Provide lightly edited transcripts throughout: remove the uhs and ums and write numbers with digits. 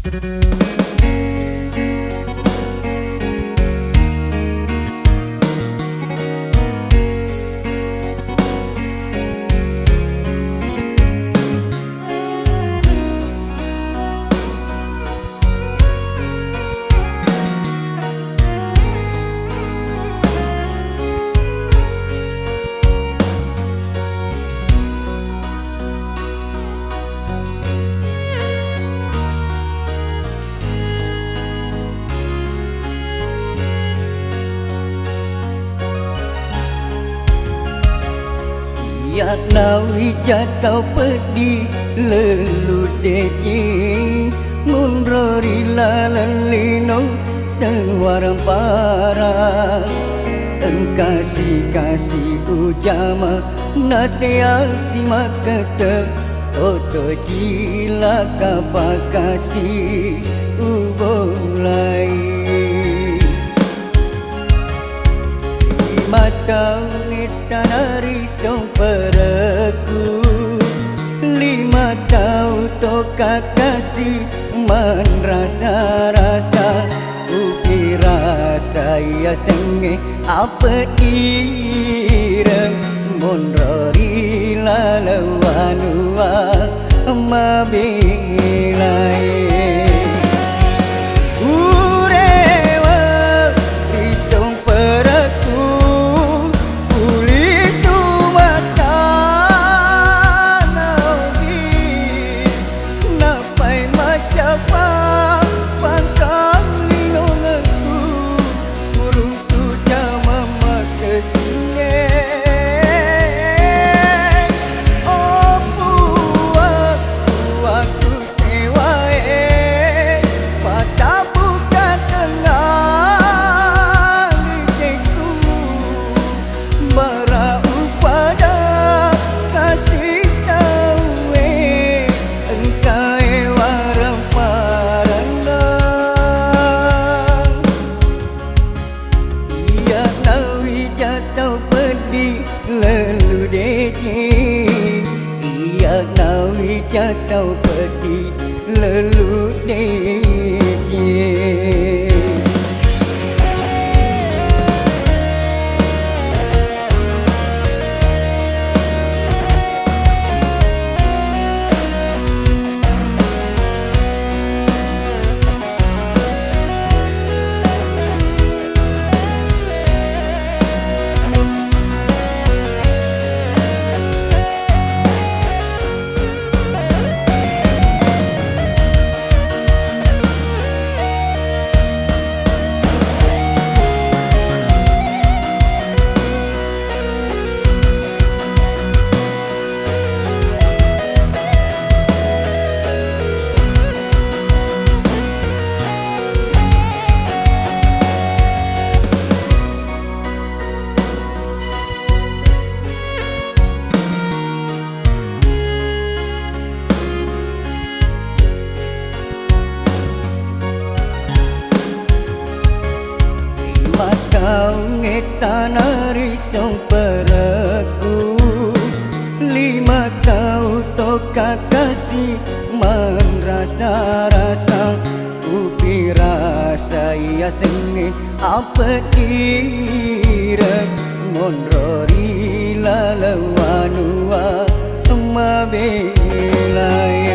Ya nawi jatau pedi lelu deji munrori lalino tengwarang para kasih ujama natiasi makata oto jila kapakasi ubolai mata tanari song peraku 5 tahun toka kasih man rasa-rasa ukira saya senge apa ireng monrori lalawanua mabilai lelu deji ia nawi jatau pedi lelu deji Kau ngetanari song peraku 5 tahun toka kasih man rasa-rasa ukira saya senge apa direk monrori lalawanua mabelai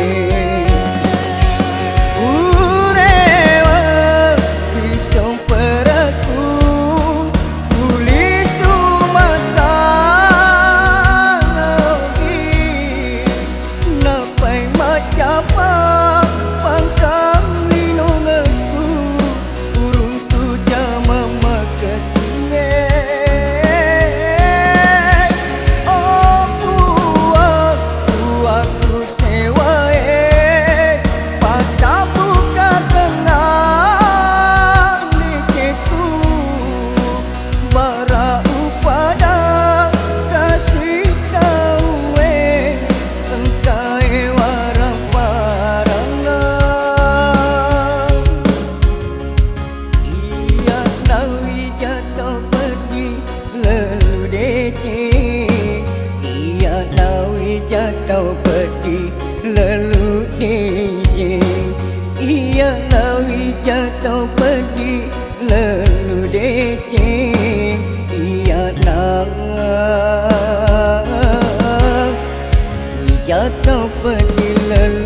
aku sewa pergi lalu deceng tiada jatuh pergi lalu